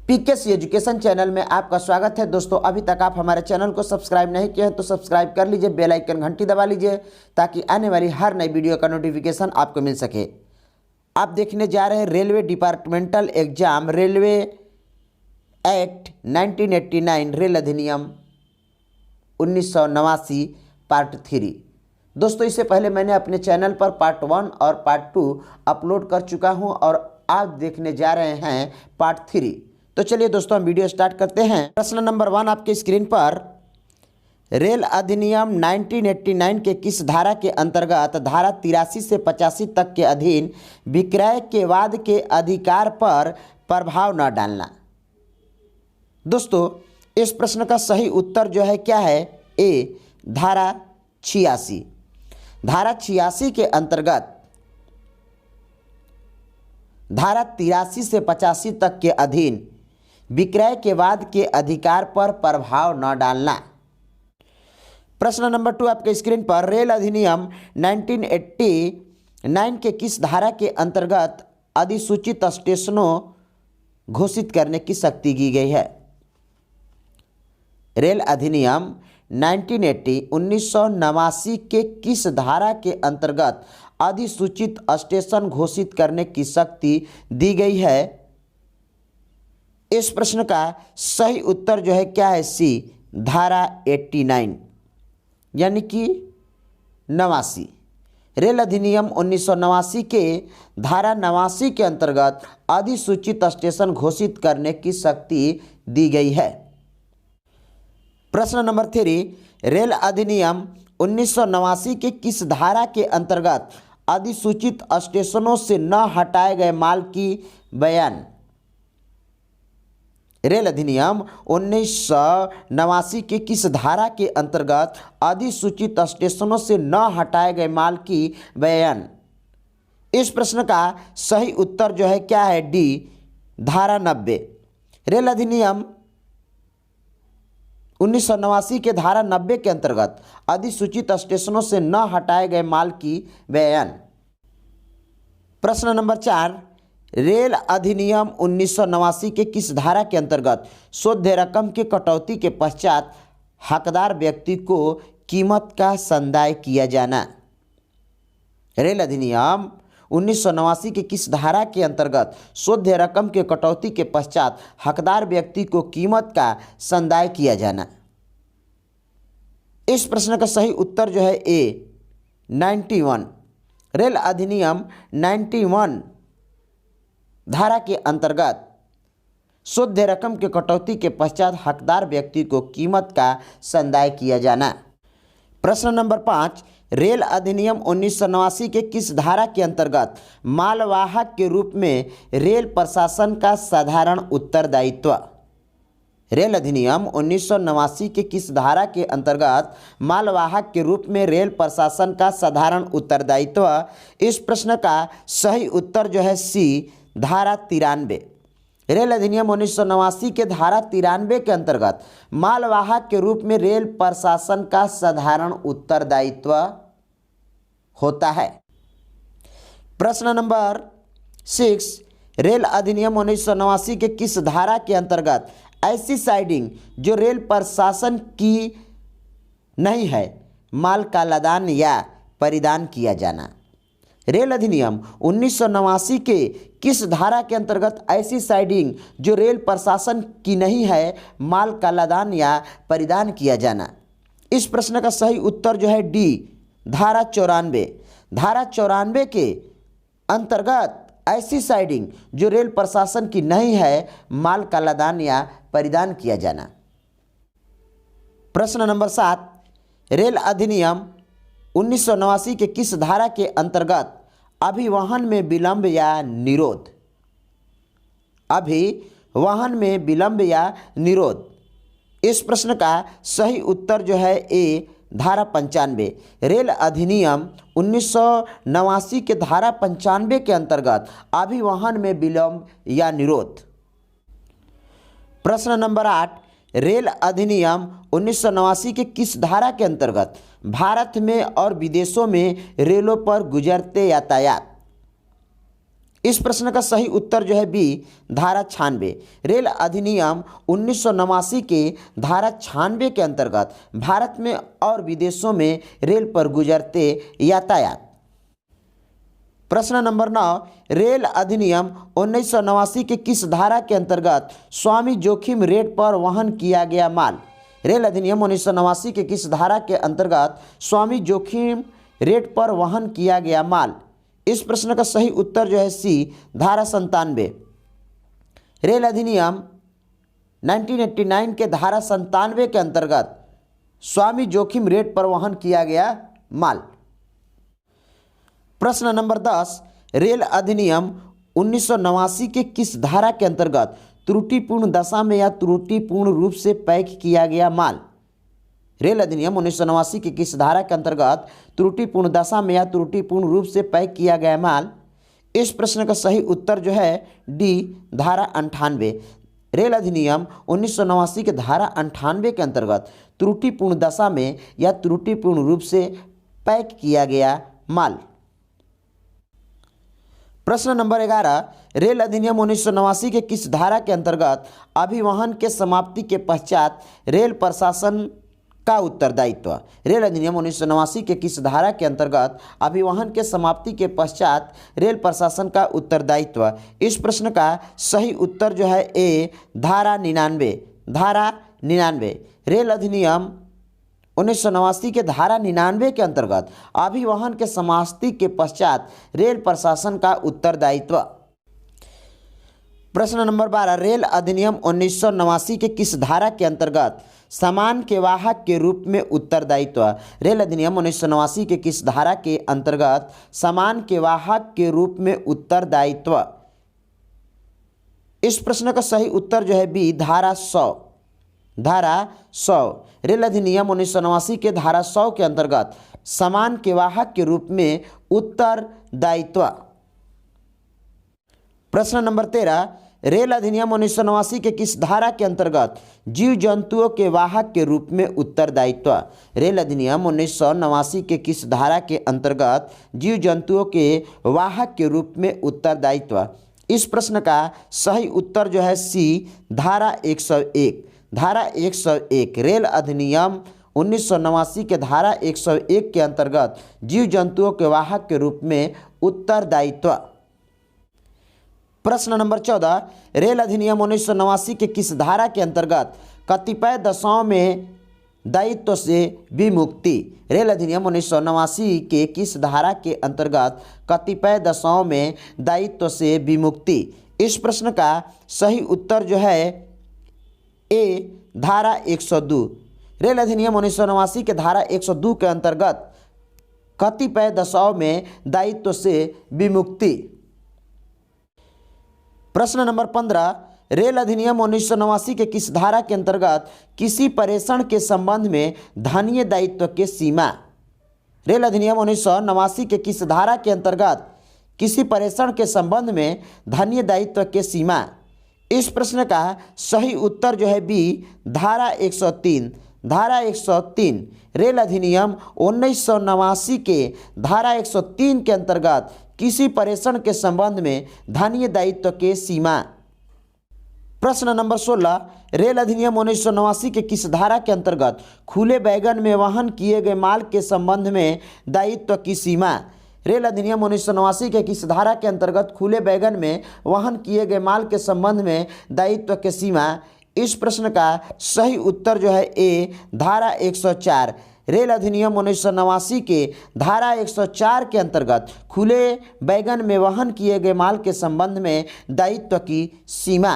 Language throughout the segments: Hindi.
पीकेसी एजुकेशन चैनल में आपका स्वागत है। दोस्तों, अभी तक आप हमारे चैनल को सब्सक्राइब नहीं किए हैं तो सब्सक्राइब कर लीजिए, बेल आइकन घंटी दबा लीजिए ताकि आने वाली हर नई वीडियो का नोटिफिकेशन आपको मिल सके। आप देखने जा रहे हैं railway departmental exam, railway act 1989, rail अधिनियम 1989 पार्ट 3। दोस्तों, इससे पहले मैंने अपने चैनल पर पार्ट 1 और पार्ट 2 अपलोड कर चुका हूं और आप देखने जा रहे हैं पार्ट 3। तो चलिए दोस्तों, हम वीडियो स्टार्ट करते हैं। प्रश्न नंबर 1 आपके स्क्रीन पर, रेल अधिनियम 1989 के किस धारा के अंतर्गत धारा 83 से 85 तक के अधीन विक्रय के बाद के अधिकार पर प्रभाव न डालना। दोस्तों, इस प्रश्न का सही उत्तर जो है क्या है? ए, धारा 86। धारा 86 के अंतर्गत धारा 83 से 85 तक के अधीन विक्रय के बाद के अधिकार पर प्रभाव न डालना। प्रश्न नंबर 2 आपके स्क्रीन पर, रेल अधिनियम 1989 के किस धारा के अंतर्गत अधिसूचित स्टेशनों घोषित करने की शक्ति दी गई है? रेल अधिनियम 1989 के किस धारा के अंतर्गत अधिसूचित स्टेशन घोषित करने की शक्ति दी गई है? इस प्रश्न का सही उत्तर जो है क्या है? सी, धारा 89 यानी कि 89। रेल अधिनियम 1989 के धारा 89 के अंतर्गत अधिसूचित स्टेशन घोषित करने की शक्ति दी गई है। प्रश्न नंबर 3, रेल अधिनियम 1989 के किस धारा के अंतर्गत अधिसूचित स्टेशनों से न हटाए गए माल की बयान? रेल अधिनियम 1989 के किस धारा के अंतर्गत अधिसूचित स्टेशनों से न हटाए गए माल की बयान? इस प्रश्न का सही उत्तर जो है क्या है? डी, धारा 90। रेल अधिनियम 1989 के धारा 90 के अंतर्गत अधिसूचित स्टेशनों से न हटाए गए माल की बयान। प्रश्न नंबर 4, रेल अधिनियम 1989 के किस धारा के अंतर्गत शोध्य रकम के कटौती के पश्चात हकदार व्यक्ति को कीमत का संदाय किया जाना? रेल अधिनियम 1989 के किस धारा के अंतर्गत शोध्य रकम के कटौती के पश्चात हकदार व्यक्ति को कीमत का संदाय किया जाना? इस प्रश्न का सही उत्तर जो है ए, 91। रेल अधिनियम 91 धारा के अंतर्गत शोध्य रकम के कटौती के पश्चात हकदार व्यक्ति को कीमत का संदाय किया जाना। प्रश्न नंबर 5, रेल अधिनियम 1989 के किस धारा के अंतर्गत मालवाहक के रूप में रेल प्रशासन का साधारण उत्तरदायित्व? रेल अधिनियम 1989 के किस धारा के अंतर्गत मालवाहक के रूप में रेल प्रशासन का साधारण उत्तरदायित्व? इस प्रश्न का सही उत्तर जो है सी, धारा 93। रेल अधिनियम 1989 के धारा 93 के अंतर्गत मालवाहक के रूप में रेल प्रशासन का साधारण उत्तरदायित्व होता है। प्रश्न नंबर 6, रेल अधिनियम 1989 के किस धारा के अंतर्गत ऐसी साइडिंग जो रेल प्रशासन की नहीं है माल का लदान या परिधान किया जाना? रेल अधिनियम 1989 के किस धारा के अंतर्गत ऐसी साइडिंग जो रेल प्रशासन की नहीं है माल का लदान या परिधान किया जाना? इस प्रश्न का सही उत्तर जो है डी, धारा 94। धारा 94 के अंतर्गत ऐसी साइडिंग जो रेल प्रशासन की नहीं है माल का लदान या परिधान किया जाना। प्रश्न नंबर 7, रेल अधिनियम 1989 के किस धारा के अंतर्गत अभिवहन में विलंब या निरोध? अभिवहन में विलंब या निरोध। इस प्रश्न का सही उत्तर जो है ए, धारा 95। रेल अधिनियम 1989 के धारा 95 के अंतर्गत अभिवहन में विलंब या निरोध। प्रश्न नंबर 8, रेल अधिनियम 1989 के किस धारा के अंतर्गत भारत में और विदेशों में रेलों पर गुजरते यातायात इस प्रश्न का सही उत्तर जो है बी धारा 96। रेल अधिनियम 1989 के धारा 96 के अंतर्गत भारत में और विदेशों में रेल पर गुजरते यातायात। प्रश्न नंबर 9, रेल अधिनियम 1989 के किस धारा के अंतर्गत स्वामी जोखिम रेट पर वहन किया गया माल। रेल अधिनियम 1989 के किस धारा के अंतर्गत स्वामी जोखिम रेट पर वहन किया गया माल। इस प्रश्न का सही उत्तर जो है सी धारा 97। रेल अधिनियम 1989 के धारा 97 के अंतर्गत स्वामी जोखिम रेट पर वहन किया गया माल। प्रश्न नंबर 10, रेल अधिनियम 1989 के किस धारा के अंतर्गत त्रुटिपूर्ण दशा में या त्रुटिपूर्ण रूप से पैक किया गया माल। रेल अधिनियम 1989 की किस धारा के अंतर्गत त्रुटिपूर्ण दशा में या त्रुटिपूर्ण रूप से पैक किया गया माल। इस प्रश्न का सही उत्तर जो है डी धारा 98। रेल अधिनियम 1989 के धारा 98 के अंतर्गत त्रुटिपूर्ण दशा में या त्रुटिपूर्ण रूप से पैक किया गया माल। प्रश्न नंबर 11, रेल अधिनियम 1989 के किस धारा के अंतर्गत अभिवहन के समाप्ति के पश्चात रेल प्रशासन का उत्तरदायित्व। रेल अधिनियम 1989 के किस धारा के अंतर्गत अभिवहन के समाप्ति के पश्चात रेल प्रशासन का उत्तरदायित्व। इस प्रश्न का सही उत्तर जो है ए धारा 99। धारा 99। रेल अधिनियम 1989 के धारा 99 के अंतर्गत अभिवहन के समाप्ति के पश्चात रेल प्रशासन का उत्तरदायित्व। प्रश्न नंबर 12, रेल अधिनियम 1989 के किस धारा के अंतर्गत सामान के वाहक के रूप में उत्तरदायित्व। रेल अधिनियम 1989 के किस धारा के अंतर्गत सामान के वाहक के रूप में उत्तरदायित्व। इस प्रश्न का सही उत्तर जो है बी धारा 100। धारा 100। रेल अधिनियम 1989 के धारा 100 के अंतर्गत सामान के वाहक के रूप में उत्तरदायित्व। प्रश्न नंबर 13, रेल अधिनियम 1989 के किस धारा के अंतर्गत जीव जंतुओं के वाहक के रूप में उत्तरदायित्व। रेल अधिनियम 1989 के किस धारा के अंतर्गत जीव जंतुओं के वाहक के रूप में उत्तरदायित्व। इस प्रश्न का सही उत्तर जो है सी धारा 101। धारा 101। रेल अधिनियम 1989 के धारा 101 के अंतर्गत जीव जंतुओं के वाहक के रूप में उत्तरदायित्व। प्रश्न नंबर 14, रेल अधिनियम 1989 के किस धारा के अंतर्गत कतिपय दशाओं में दायित्व से विमुक्ति। रेल अधिनियम 1989 के किस धारा के अंतर्गत कतिपय दशाओं में दायित्व से विमुक्ति। इस प्रश्न का सही उत्तर जो है ए धारा 102। रेल अधिनियम 1989 के धारा 102 के अंतर्गत कतिपय दशाओं में दायित्व से विमुक्ति। प्रश्न नंबर 15, रेल अधिनियम 1989 के किस धारा के अंतर्गत किसी प्रेषण के संबंध में धनीय दायित्व के सीमा। रेल अधिनियम 1989 के किस धारा के अंतर्गत किसी प्रेषण के संबंध में धनीय दायित्व के सीमा। इस प्रश्न का सही उत्तर जो है बी धारा 103। धारा 103। रेल अधिनियम 1989 के धारा 103 के अंतर्गत किसी प्रेषण के संबंध में धनीय दायित्व के सीमा। प्रश्न नंबर 16, रेल अधिनियम 1989 के किस धारा के अंतर्गत खुले वैगन में वहन किए गए माल के संबंध में दायित्व की सीमा। रेल अधिनियम 1989 के किस धारा के अंतर्गत खुले वैगन में वहन किए गए माल के संबंध में दायित्व की सीमा। इस प्रश्न का सही उत्तर जो है ए धारा 104। रेल अधिनियम 1989 के धारा 104 के अंतर्गत खुले वैगन में वहन किए गए माल के संबंध में दायित्व की सीमा।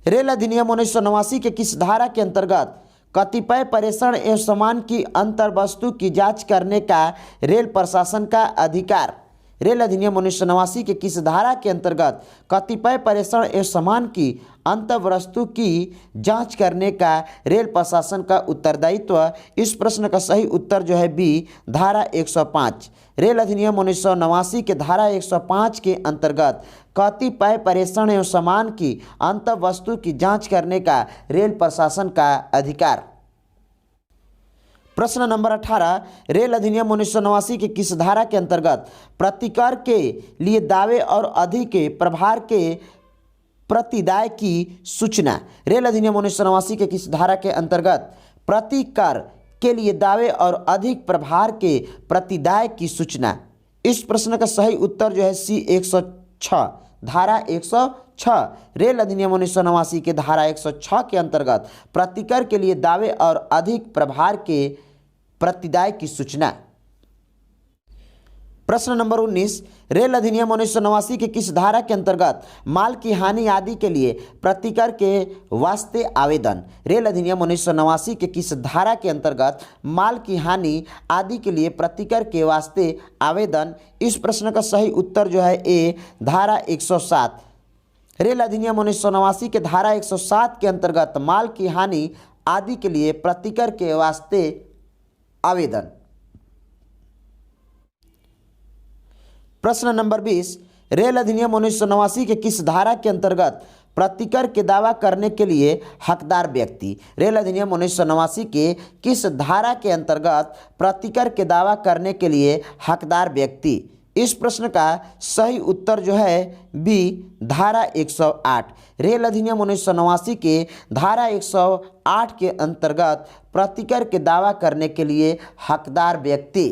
रेल अधिनियम 1989 के किस धारा के अंतर्गत कतिपय प्रेषण एवं सामान की अंतर वस्तु की जांच करने का रेल प्रशासन का अधिकार। रेल अधिनियम 1989 के किस धारा के अंतर्गत कतिपय प्रेषण एवं सामान की अंतर वस्तु की जांच करने का रेल प्रशासन का उत्तरदायित्व। इस प्रश्न का सही उत्तर जो है बी धारा 105। रेल अधिनियम 1989 के धारा 105 के अंतर्गत कतिपय प्रेषण एवं सामान की अंतर वस्तु की जांच करने का रेल प्रशासन का अधिकार। प्रश्न नंबर 18, रेल अधिनियम 1989 के किस धारा के अंतर्गत प्रतिकर के लिए दावे और अधिक प्रभार के प्रतिदाय की सूचना? रेल अधिनियम 1989 के किस धारा के अंतर्गत प्रतिकर के लिए दावे और अधिक प्रभार के प्रतिदाय की सूचना? इस प्रश्न का सही उत्तर जो है सी 106, धारा 106। रेल अधिनियम 1989 के धारा 106 के अंतर्गत प्रतिकर के लिए दावे और अधिक प्रभार के प्रतिदाय की सूचना। प्रश्न नंबर 19, रेल अधिनियम 1989 के किस धारा के अंतर्गत माल की हानि आदि के लिए प्रतिकर के वास्ते आवेदन? रेल अधिनियम 1989 के किस धारा के अंतर्गत माल की हानि आदि के लिए प्रतिकर के वास्ते आवेदन? इस प्रश्न का सही उत्तर जो है ए, धारा 107। रेल अधिनियम 1989 के धारा 107 के अंतर्गत माल की हानि आदि के लिए प्रतिकर के वास्ते आवेदन। प्रश्न नंबर 20, रेल अधिनियम 1989 के किस धारा के अंतर्गत प्रतिकर के दावा करने के लिए हकदार व्यक्ति? रेल अधिनियम 1989 के किस धारा के अंतर्गत प्रतिकर के दावा करने के लिए हकदार व्यक्ति? इस प्रश्न का सही उत्तर जो है बी, धारा 108। रेल अधिनियम 1989 के धारा 108 के अंतर्गत प्रतिकर के दावा करने के लिए हकदार व्यक्ति।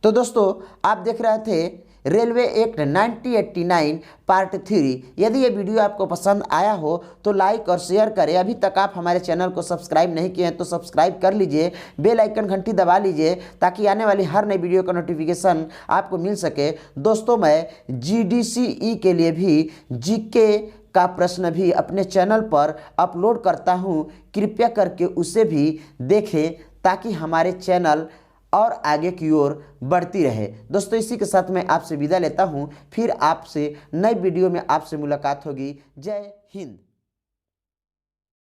तो दोस्तों, आप देख रहे थे रेलवे एक्ट 1989 पार्ट 3। यदि ये वीडियो आपको पसंद आया हो तो लाइक और शेयर करें। अभी तक आप हमारे चैनल को सब्सक्राइब नहीं किए हैं तो सब्सक्राइब कर लीजिए, बेल आइकन घंटी दबा लीजिए ताकि आने वाली हर नई वीडियो का नोटिफिकेशन आपको मिल सके। दोस्तों, मैं GDCE के लिए भी जीके का प्रश्न भी अपने चैनल पर अपलोड करता हूँ, कृपया करके उसे भी देखें ताकि हमारे चैनल और आगे की ओर बढ़ती रहे। दोस्तों, इसी के साथ मैं आपसे विदा लेता हूं, फिर आपसे नई वीडियो में आपसे मुलाकात होगी। जय हिंद।